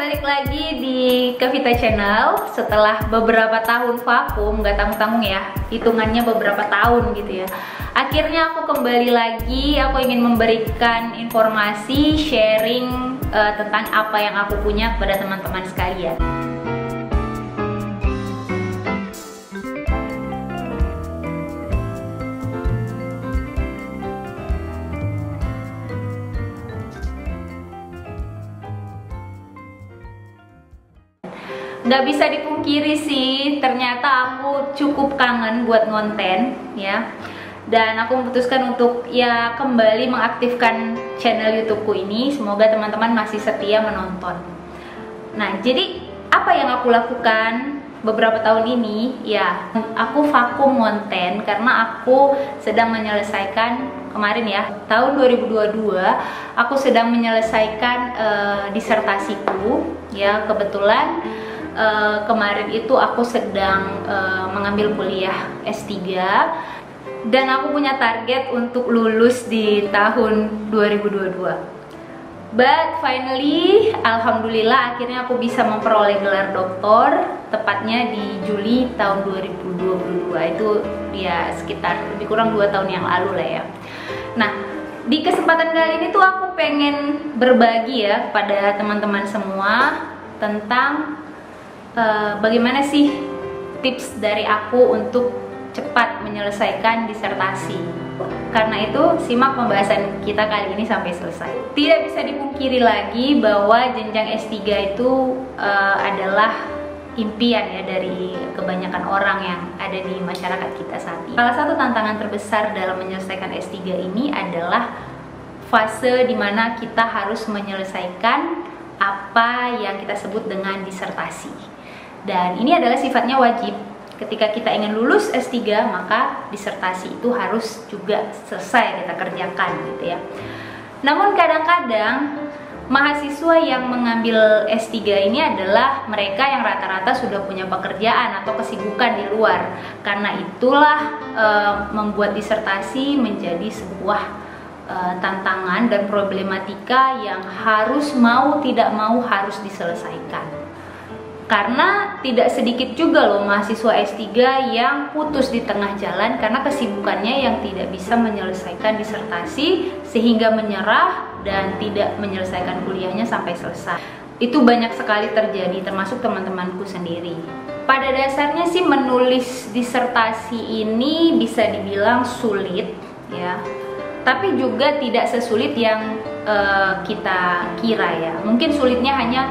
balik lagi di Kavita Channel. Setelah beberapa tahun vakum, nggak tanggung-tanggung ya, hitungannya beberapa tahun gitu ya. Akhirnya aku kembali lagi, aku ingin memberikan informasi, sharing tentang apa yang aku punya kepada teman-teman sekalian. Nggak bisa dipungkiri sih, ternyata aku cukup kangen buat ngonten ya. Dan aku memutuskan untuk ya kembali mengaktifkan channel YouTubeku ini. Semoga teman-teman masih setia menonton. Nah, jadi apa yang aku lakukan beberapa tahun ini? Ya, aku vakum ngonten karena aku sedang menyelesaikan kemarin ya, tahun 2022 aku sedang menyelesaikan disertasiku ya. Kebetulan kemarin itu aku sedang mengambil kuliah S3 dan aku punya target untuk lulus di tahun 2022. But finally, alhamdulillah akhirnya aku bisa memperoleh gelar doktor tepatnya di Juli tahun 2022. Itu ya sekitar lebih kurang 2 tahun yang lalu lah ya. Nah, di kesempatan kali ini tuh aku pengen berbagi ya kepada teman-teman semua tentang bagaimana sih tips dari aku untuk cepat menyelesaikan disertasi. Karena itu simak pembahasan kita kali ini sampai selesai. Tidak bisa dipungkiri lagi bahwa jenjang S3 itu adalah impian ya dari kebanyakan orang yang ada di masyarakat kita saat ini. Salah satu tantangan terbesar dalam menyelesaikan S3 ini adalah fase dimana kita harus menyelesaikan apa yang kita sebut dengan disertasi. Dan ini adalah sifatnya wajib. Ketika kita ingin lulus S3, maka disertasi itu harus juga selesai kita kerjakan gitu ya. Namun kadang-kadang mahasiswa yang mengambil S3 ini adalah mereka yang rata-rata sudah punya pekerjaan atau kesibukan di luar. Karena itulah membuat disertasi menjadi sebuah tantangan dan problematika yang harus mau tidak mau harus diselesaikan. Karena tidak sedikit juga loh mahasiswa S3 yang putus di tengah jalan karena kesibukannya yang tidak bisa menyelesaikan disertasi sehingga menyerah dan tidak menyelesaikan kuliahnya sampai selesai. Itu banyak sekali terjadi, termasuk teman-temanku sendiri. Pada dasarnya sih menulis disertasi ini bisa dibilang sulit ya, tapi juga tidak sesulit yang kita kira ya. Mungkin sulitnya hanya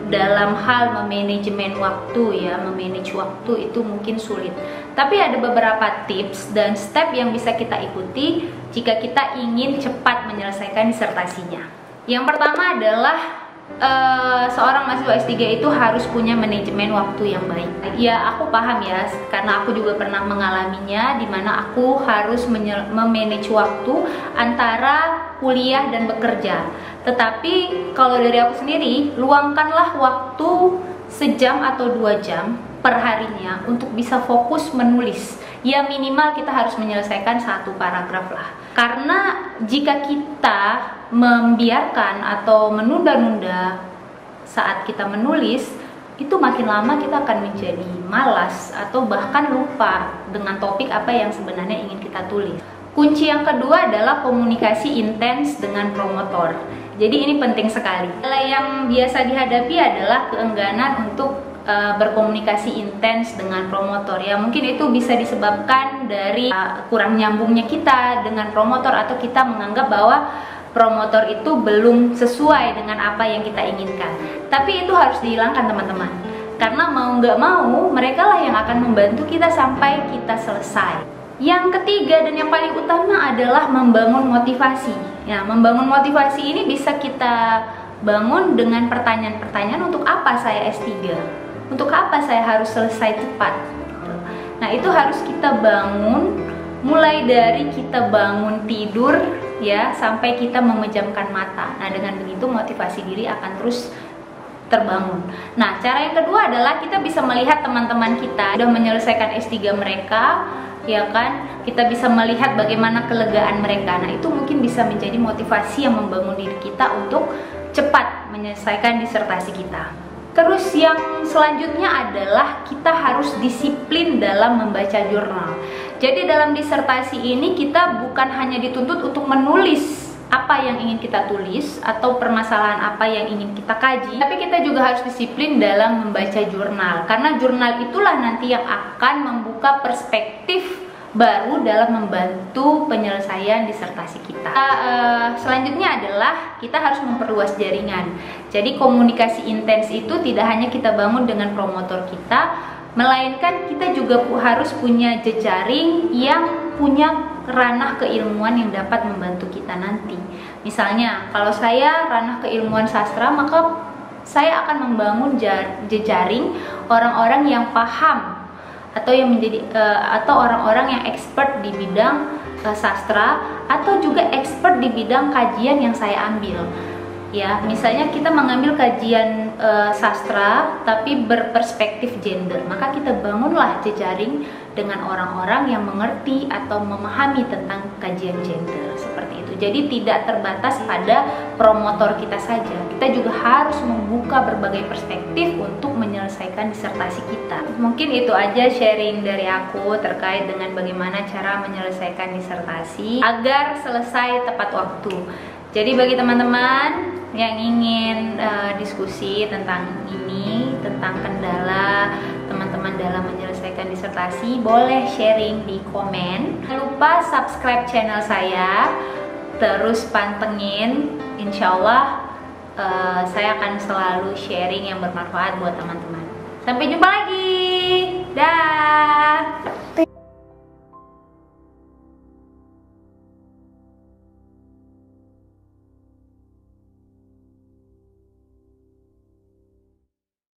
dalam hal memanajemen waktu ya, memanage waktu itu mungkin sulit. Tapi ada beberapa tips dan step yang bisa kita ikuti jika kita ingin cepat menyelesaikan disertasinya. Yang pertama adalah seorang mahasiswa S3 itu harus punya manajemen waktu yang baik. Ya, aku paham ya, karena aku juga pernah mengalaminya, dimana aku harus memanage waktu antara kuliah dan bekerja. Tetapi kalau dari aku sendiri, luangkanlah waktu sejam atau 2 jam per harinya untuk bisa fokus menulis. Ya minimal kita harus menyelesaikan 1 paragraf lah. Karena jika kita membiarkan atau menunda-nunda saat kita menulis, itu makin lama kita akan menjadi malas atau bahkan lupa dengan topik apa yang sebenarnya ingin kita tulis. Kunci yang kedua adalah komunikasi intens dengan promotor. Jadi ini penting sekali. Yang biasa dihadapi adalah keengganan untuk berkomunikasi intens dengan promotor ya. Mungkin itu bisa disebabkan dari kurang nyambungnya kita dengan promotor, atau kita menganggap bahwa promotor itu belum sesuai dengan apa yang kita inginkan. Tapi itu harus dihilangkan teman-teman, karena mau nggak mau mereka lah yang akan membantu kita sampai kita selesai. Yang ketiga dan yang paling utama adalah membangun motivasi. Ya, membangun motivasi ini bisa kita bangun dengan pertanyaan-pertanyaan, untuk apa saya S3? Untuk apa saya harus selesai cepat? Nah, itu harus kita bangun mulai dari kita bangun tidur ya sampai kita memejamkan mata. Nah, dengan begitu motivasi diri akan terus terbangun. Nah, cara yang kedua adalah kita bisa melihat teman-teman kita sudah menyelesaikan S3 mereka, ya kan? Kita bisa melihat bagaimana kelegaan mereka. Nah, itu mungkin bisa menjadi motivasi yang membangun diri kita untuk cepat menyelesaikan disertasi kita. Terus yang selanjutnya adalah kita harus disiplin dalam membaca jurnal. Jadi dalam disertasi ini kita bukan hanya dituntut untuk menulis apa yang ingin kita tulis atau permasalahan apa yang ingin kita kaji, tapi kita juga harus disiplin dalam membaca jurnal, karena jurnal itulah nanti yang akan membuka perspektif baru dalam membantu penyelesaian disertasi kita. Selanjutnya adalah kita harus memperluas jaringan. Jadi komunikasi intens itu tidak hanya kita bangun dengan promotor kita, melainkan kita juga harus punya jejaring yang punya ranah keilmuan yang dapat membantu kita nanti. Misalnya, kalau saya ranah keilmuan sastra, maka saya akan membangun jejaring orang-orang yang paham atau yang menjadi atau orang-orang yang expert di bidang sastra atau juga expert di bidang kajian yang saya ambil. Ya, misalnya kita mengambil kajian sastra tapi berperspektif gender, maka kita bangunlah jejaring dengan orang-orang yang mengerti atau memahami tentang kajian gender seperti itu. Jadi tidak terbatas pada promotor kita saja, kita juga harus membuka berbagai perspektif untuk menyelesaikan disertasi kita. Mungkin itu aja sharing dari aku terkait dengan bagaimana cara menyelesaikan disertasi agar selesai tepat waktu. Jadi bagi teman-teman yang ingin diskusi tentang ini, tentang kendala teman-teman dalam menyelesaikan disertasi, boleh sharing di komen. Jangan lupa subscribe channel saya, terus pantengin, insya Allah saya akan selalu sharing yang bermanfaat buat teman-teman. Sampai jumpa lagi, dah.